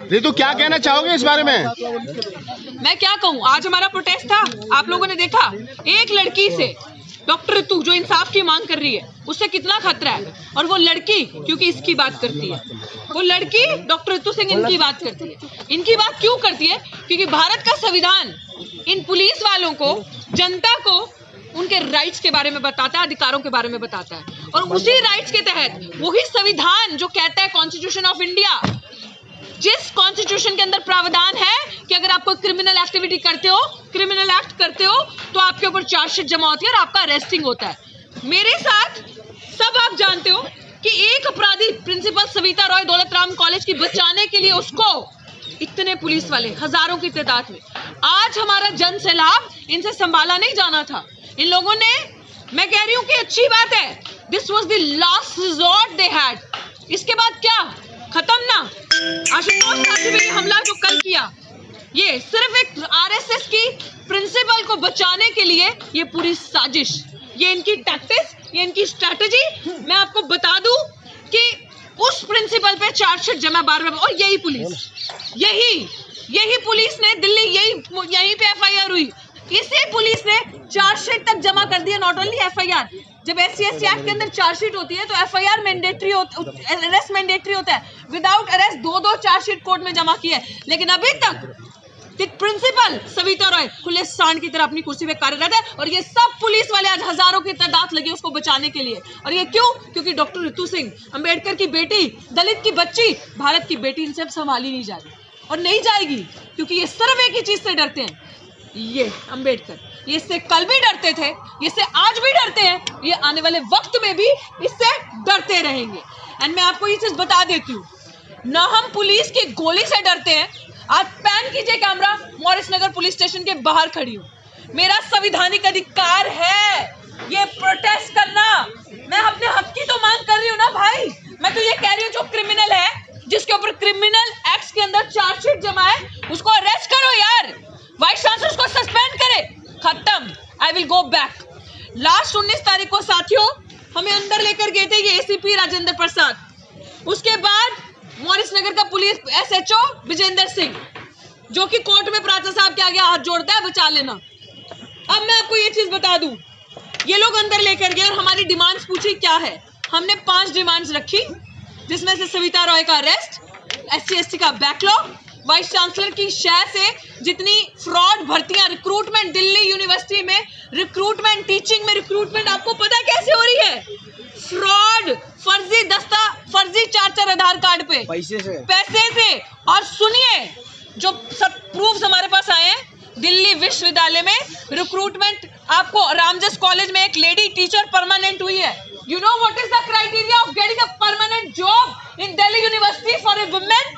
रितु, क्या कहना चाहोगे इस बारे में? मैं क्या कहूँ, आज हमारा प्रोटेस्ट था, आप लोगों ने देखा। एक लड़की से डॉक्टर रितु जो इंसाफ की मांग कर रही है, उससे कितना खतरा है। और वो लड़की क्योंकि इसकी बात करती है, वो लड़की डॉक्टर रितु सिंह इनकी बात करती है। इनकी बात क्यों करती है? क्योंकि भारत का संविधान इन पुलिस वालों को, जनता को उनके राइट्स के बारे में बताता है, अधिकारों के बारे में बताता है। और उसी राइट्स के तहत वही संविधान जो कहता है, कॉन्स्टिट्यूशन ऑफ इंडिया, जिस कॉन्स्टिट्यूशन के अंदर प्रावधान है कि अगर आप कोई क्रिमिनल एक्टिविटी करते हो, क्रिमिनल एक्ट करते हो, तो आपके ऊपर चार्जशीट जमा होती है और आपका अरेस्टिंग होता है। मेरे साथ सब आप जानते हो कि एक अपराधी प्रिंसिपल सविता रॉय दौलत राम कॉलेज की बचाने के लिए उसको इतने पुलिस वाले हजारों की तादाद में, आज हमारा जन सैलाब इनसे संभाला नहीं जाना था। इन लोगों ने, मैं कह रही हूँ कि अच्छी बात है, this was the last resort they had. इसके बाद क्या खत्म ना? आशुतोष साथी पे हमला जो कल किया, ये सिर्फ एक आरएसएस की प्रिंसिपल को बचाने के लिए ये पूरी साजिश, ये इनकी टैक्टिक्स, ये इनकी स्ट्रैटेजी। मैं आपको बता दूं कि उस प्रिंसिपल पे चार्जशीट जमा बार-बार, और यही पुलिस ने दिल्ली, यही पे एफआईआर हुई, इसी पुलिस ने चार्जशीट तक जमा कर दिया। नॉट ओनली एफआईआर, जब एससी/एसटी एक्ट के अंदर चार्जशीट होती है तो एफआईआर मैंडेटरी, अरेस्ट मैंडेटरी होता है। विदाउट अरेस्ट दो चार्जशीट कोर्ट में जमा की है, लेकिन अभी तक प्रिंसिपल सविता रॉय खुले सांड की तरह अपनी कुर्सी पे कार्यरत है। और ये सब पुलिस वाले आज हजारों की तादाद लगे उसको बचाने के लिए। और ये क्यों? क्योंकि डॉक्टर रितु सिंह, अंबेडकर की बेटी, दलित की बच्ची, भारत की बेटी, इनसे अब संभाली नहीं जा रही और नहीं जाएगी, क्योंकि ये सिर्फ एक ही चीज से डरते हैं, ये अंबेडकर। ये इससे कल भी डरते थे, ये इससे आज भी डरते हैं, ये आने वाले वक्त में भी इससे डरते रहेंगे। एंड मैं आपको ये चीज बता देती हूँ, ना हम पुलिस की गोली से डरते हैं। आज पैन कीजिए कैमरा, मॉरिस नगर पुलिस स्टेशन के बाहर खड़ी हूँ। मेरा संवैधानिक अधिकार है ये प्रोटेस्ट करना। मैं अपने हक की तो मांग कर रही हूँ ना भाई। मैं तो ये कह रही हूँ, जो क्रिमिनल है, जिसके ऊपर क्रिमिनल एक्ट्स के अंदर चार्जशीट जमा है, उसको अरेस्ट करो यार। वाइस चांसलर उसको सस्पेंड करे, खत्म। I will go back. Last 19 तारीख को साथियों हमें अंदर लेकर गए थे ये एसीपी राजेंद्र प्रसाद। उसके बाद मॉरिस नगर का पुलिस एसएचओ विजेंद्र सिंह, जो कि कोर्ट में प्राचा साहब के आगे हाथ जोड़ता है, बचा लेना। अब मैं आपको ये चीज बता दूं, ये लोग अंदर लेकर गए और हमारी डिमांड्स पूछी क्या है। हमने 5 डिमांड्स रखी, जिसमें से सविता रॉय का अरेस्ट, एससी/एसटी का बैकलॉग, वाइस चांसलर की शय से जितनी फ्रॉड भर्तियां, रिक्रूटमेंट, दिल्ली यूनिवर्सिटी में रिक्रूटमेंट, टीचिंग में रिक्रूटमेंट, आपको पता कैसे हो रही है? फ्रॉड, फर्जी फर्जी 4 आधार कार्ड पे पैसे से। और सुनिए, जो सब प्रूफ्स हमारे पास आए हैं, दिल्ली विश्वविद्यालय में रिक्रूटमेंट, आपको रामजस कॉलेज में एक लेडी टीचर परमानेंट हुई है। You know what is the criteria of getting a permanent job in Delhi university for a women?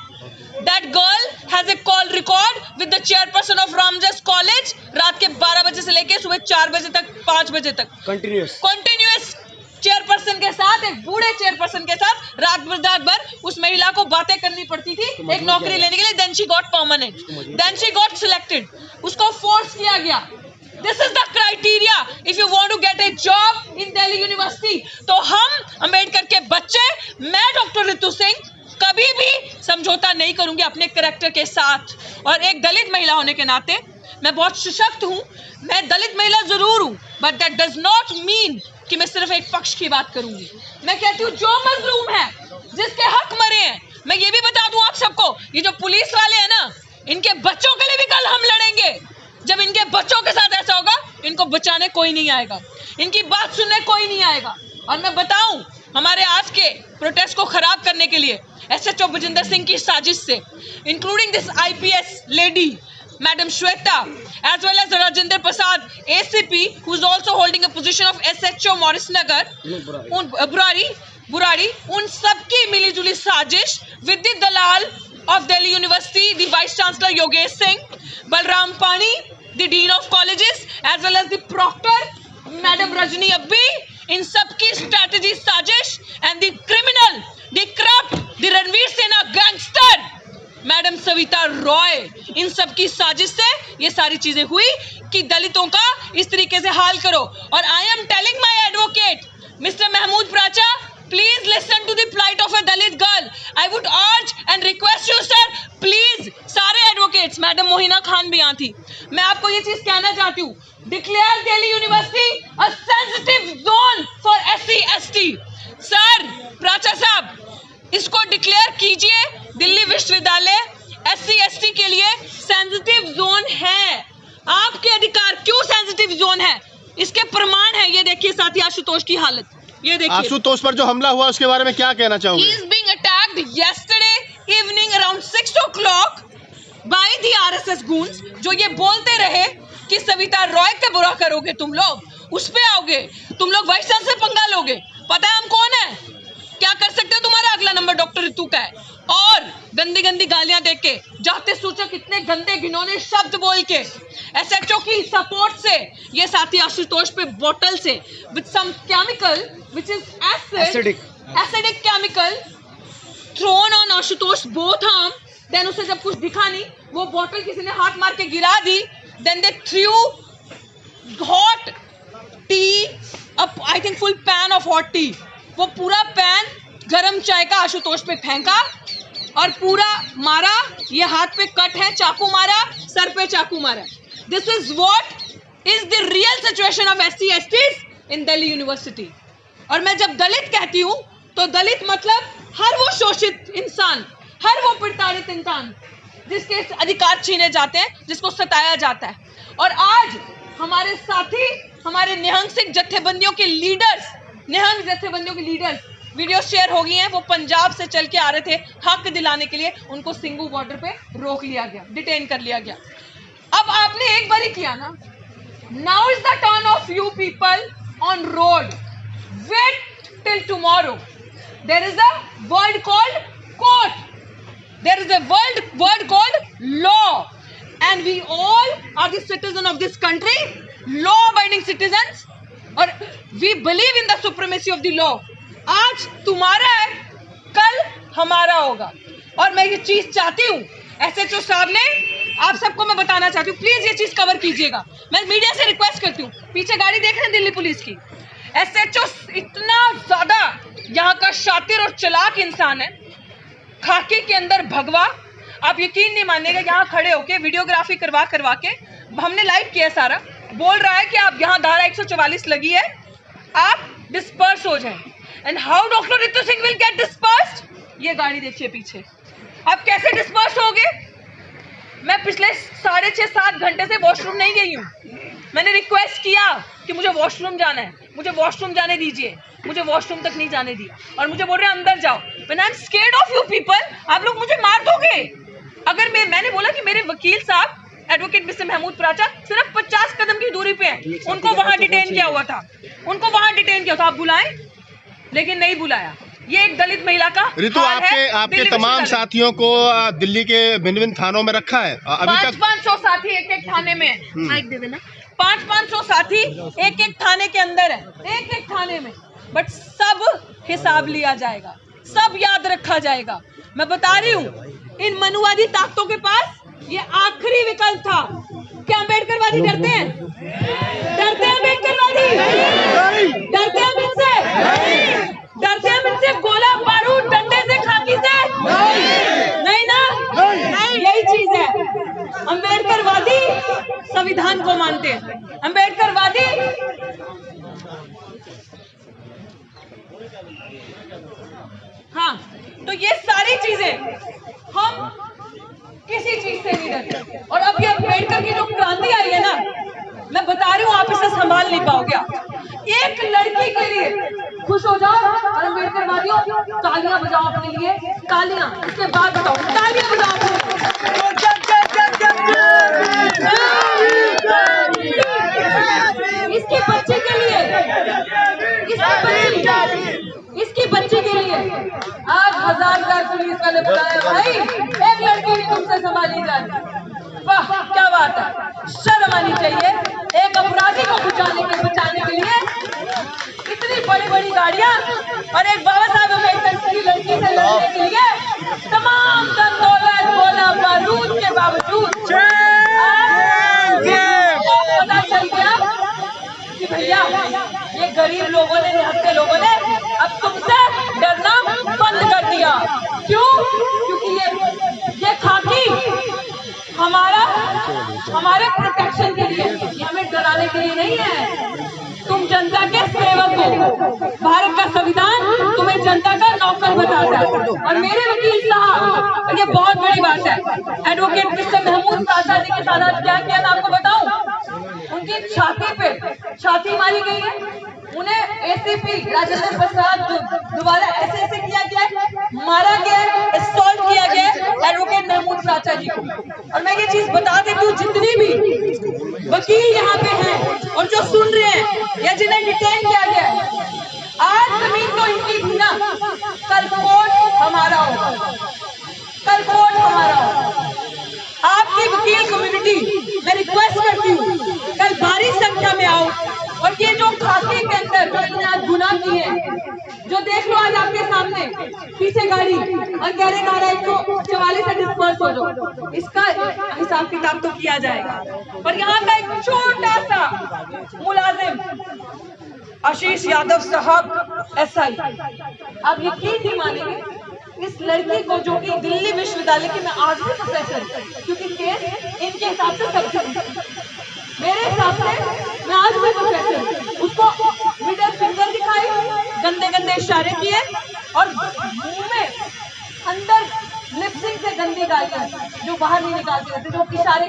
That girl has a call record with the chairperson of Ramjas College, रात के 12 बजे से लेके सुबह 4 बजे तक, 5 बजे तक कंटिन्यूअस चेयरपर्सन के साथ, एक बूढ़े चेयरपर्सन के साथ रात भर उस महिला को बातें करनी पड़ती थी एक नौकरी लेने के लिए। Then she got permanent, then she got selected, उसको फोर्स किया गया। This is the criteria if you want to get a job in Delhi university. तो हम अंबेडकर के बच्चे, मैं डॉक्टर रितु सिंह, कभी भी समझौता नहीं करूंगी अपने कैरेक्टर के साथ। और एक दलित महिला होने के नाते मैं बहुत सशक्त हूं। मैं दलित महिला जरूर हूं, but that does not mean कि मैं सिर्फ एक पक्ष की बात करूंगी। मैं कहती हूँ, जो मजलूम है, जिसके हक मरे हैं, मैं ये भी बता दूं आप सबको, ये जो पुलिस वाले हैं ना, इनके बच्चों के लिए भी कल हम लड़ेंगे। जब इनके बच्चों के साथ ऐसा होगा, इनको बचाने कोई नहीं आएगा, इनकी बात सुनने कोई नहीं आएगा। और मैं बताऊं, हमारे आज के प्रोटेस्ट को खराब करने के लिए एसएचओ विजेंद्र सिंह की साजिश से, including this IPS lady Madam Shweta, as well as Rajendra Prasad, ACP, who is also holding a position of SHO Morris Nagar, Burari, उन सबकी मिलीजुली साजिश with the Dalal of Delhi University, the Vice Chancellor Yogesh Singh, Balram Pani, the Dean of Colleges, as well as the Proctor, Madam Rajni Abbi, इन सबकी strategy साजिश, and the criminal, the corrupt, the Ranveer Sena gangster, madam Savita Roy, इन सब की साजिश से ये सारी चीजें हुई कि दलितों का इस तरीके से हाल करो। और I am telling my advocate mister Mahmood Pracha, please listen to the plight of a Dalit girl. I would urge and request you, sir, please madam Mohina Khan भी यहाँ थी। मैं आपको ये चीज कहना चाहती हूँ, declare Delhi university a sensitive zone for SC/ST। Sir Pracha साहब, इसको डिक्लेयर कीजिए। दिल्ली विश्वविद्यालय SC/ST के लिए सेंसिटिव जोन है। आपके अधिकार क्यों सेंसिटिव जोन है, इसके प्रमाण है। ये देखिए साथी आशुतोष की हालत, ये देखिए। आशुतोष पर जो हमला हुआ उसके बारे में क्या कहना चाहोगे? He is being attacked yesterday evening around 6 o'clock by the RSS goons, जो ये बोलते रहे कि सविता रॉय का बुरा करोगे तुम लोग, उस पे आओगे तुम लोग, वाइस चांसलर से पंगा लोगे। पता है हम कौन है, क्या कर सकते हो, तुम्हारा अगला नंबर डॉक्टर ऋतु का है। और गंदी गंदी गालियां देके के, जाते सूचक इतने गंदे घिनौने शब्द बोल के, SHO की सपोर्ट से ये साथी आशुतोष पे बोतल से with some chemical which is acidic chemical thrown on Ashutosh both arm. Then उसे जब कुछ दिखा नहीं, वो बोतल किसी ने हाथ मार के गिरा दी। Then they threw hot tea, I think full pan of hot tea, वो पूरा पैन गरम चाय का आशुतोष पे फेंका और पूरा मारा। ये हाथ पे कट है, चाकू मारा, सर पे चाकू मारा। This is what is the real situation of SC/STs in Delhi university. और मैं जब दलित कहती हूँ तो दलित मतलब हर वो शोषित इंसान, हर वो प्रताड़ित इंसान जिसके अधिकार छीने जाते हैं, जिसको सताया जाता है। और आज हमारे साथी, हमारे निहंग सिंह जत्थेबंदियों के लीडर्स, निहंग जत्थेबंदियों के लीडर्स, वीडियो शेयर हो गई हैं, वो पंजाब से चल के आ रहे थे हक दिलाने के लिए, उनको सिंगू बॉर्डर पे रोक लिया गया, डिटेन कर लिया गया। अब आपने एक बार ही किया ना, now is the turn of you people on road, wait till tomorrow. There is a word called court, there is a word called law, and we all are the citizen of this country, law abiding citizens, और we believe in the supremacy of the law. आज तुम्हारा है, कल हमारा होगा। और मैं ये चीज चाहती हूँ, SHO साहब ने, आप सबको मैं बताना चाहती हूँ, प्लीज ये चीज कवर कीजिएगा। मैं मीडिया से रिक्वेस्ट करती हूँ, पीछे गाड़ी देख रहे हैं दिल्ली पुलिस की। SHO इतना ज्यादा यहाँ का शातिर और चालाक इंसान है, खाकी के अंदर भगवा, आप यकीन नहीं मानेगा, यहाँ खड़े होके वीडियोग्राफी करवा के हमने लाइव किया सारा, बोल रहा है कि आप यहाँ धारा 144 लगी है, आप डिस्पर्स हो जाएं। And how doctor Ritu Singh will get dispersed? ये गाड़ी देखिए पीछे, आप कैसे डिस्पर्स होगे? मैं पिछले 6.5-7 घंटे से वॉशरूम नहीं गई हूँ। मैंने रिक्वेस्ट किया कि मुझे वॉशरूम जाना है, मुझे वॉशरूम जाने दीजिए, मुझे वॉशरूम तक नहीं जाने दिया, और मुझे बोल रहे हैं अंदर जाओ। When I am scared of you people, आप लोग मुझे मार दोगे। अगर मैंने बोला कि मेरे वकील साहब एडवोकेट मिस्टर महमूद प्राचा सिर्फ 50 कदम की दूरी पे हैं, उनको वहां डिटेन किया हुआ था, उनको वहां डिटेन किया था, आप बुलाएं, लेकिन नहीं बुलाया। ये एक दलित महिला का ऋतु, आपके तमाम साथियों को दिल्ली के भिन्न-भिन्न थानों में रखा है अभी तक? 500 साथी एक थाने में है, 500 साथी एक थाने के अंदर है, एक थाने में, बट सब हिसाब लिया जाएगा, सब याद रखा जाएगा। मैं बता रही हूँ, इन मनुवादी ताकतों के पास ये आखिरी विकल्प था। क्या अम्बेडकरवादी डरते हैं? डरते हैं अम्बेडकरवादी? डरते हैं इनसे? डरते हैं इनसे गोला बारूद डंडे से, खाकी से? नहीं ना, यही चीज है। अम्बेडकरवादी संविधान को मानते हैं, अम्बेडकरवादी हाँ। तो ये सारी चीजें हम किसी चीज से नहीं डरते। और अब ये अम्बेडकर की जो क्रांति आई है ना, मैं बता रही हूँ, आप इसे संभाल नहीं पाओगे। एक लड़की के लिए खुश हो जाओ, और अम्बेडकरवादियों तालियां बजाओ अपने लिए, तालियां। इसके बाद बताओ, तालियां बजाओ अपने इसके बच्चे के लिए, इसकी बच्ची के लिए आज हजार पुलिस वाले बुलाए, भाई एक लड़की भी तुमसे संभाली जाती। वाह क्या बात है, शर्म आनी चाहिए। एक अपराधी को बचाने के लिए इतनी बड़ी गाड़ियां, और एक बाबा साहब अम्बेडकर की लड़की से लड़ने के लिए तमाम दौलत गोला बारूद के बावजूद पता चल गया कि भैया ये गरीब लोगों ने, निहत्थे लोगों ने अब तुमसे डरना बंद कर दिया। क्यों? क्योंकि ये खाकी हमारा हमारे प्रोटेक्शन के लिए, ये हमें डराने के लिए नहीं है। तुम जनता के सेवक हो, भारत का संविधान तुम्हें जनता का नौकर बताता है। और मेरे वकील साहब, ये बहुत बड़ी बात है, एडवोकेट मिस्टर महमूद साचा जी के साथ आज क्या किया मैं आपको बताऊं। उनकी छाती पे छाती मारी गई है, उन्हें एसीपी राजेंद्र प्रसाद दोबारा ऐसे किया गया है, मारा गया है, असॉल्ट किया गया है एडवोकेट महमूद साचा जी को। और मैं ये चीज बता देती हूँ, जितनी भी वकील यहाँ पे हैं और जो सुन रहे हैं या जिन्हें डिटेन किया गया है, आज जमीन तो इनकी थी ना, कल कोर्ट हमारा होगा, कल कोर्ट हमारा होगा। आपकी वकील कम्युनिटी मैं रिक्वेस्ट करती हूँ, कल भारी संख्या में आओ और ये जो खाकी के अंदर जो आज गुनाह किए हैं, जो देख लो आज आपके सामने पीछे गाड़ी और कह रहे धारा 144 से डिस्पर्स हो जाओ, इसका हिसाब किताब तो किया जाएगा। पर यहाँ का एक छोटा सा मुलाजिम आशीष यादव साहब एसआई, आप यकीन नहीं मानेंगे, इस लड़की को जो कि दिल्ली विश्वविद्यालय की मैं आज भी प्रोफेसर, क्योंकि केस इनके हिसाब से सब, मेरे हिसाब से मैं आज भी प्रोफेसर, उसको मिडल फिंगर दिखाई, गंदे गंदे इशारे किए और मुंह में अंदर लिपसिंग से गंदी गालियां जो बाहर नहीं निकालती रहती, जो इशारे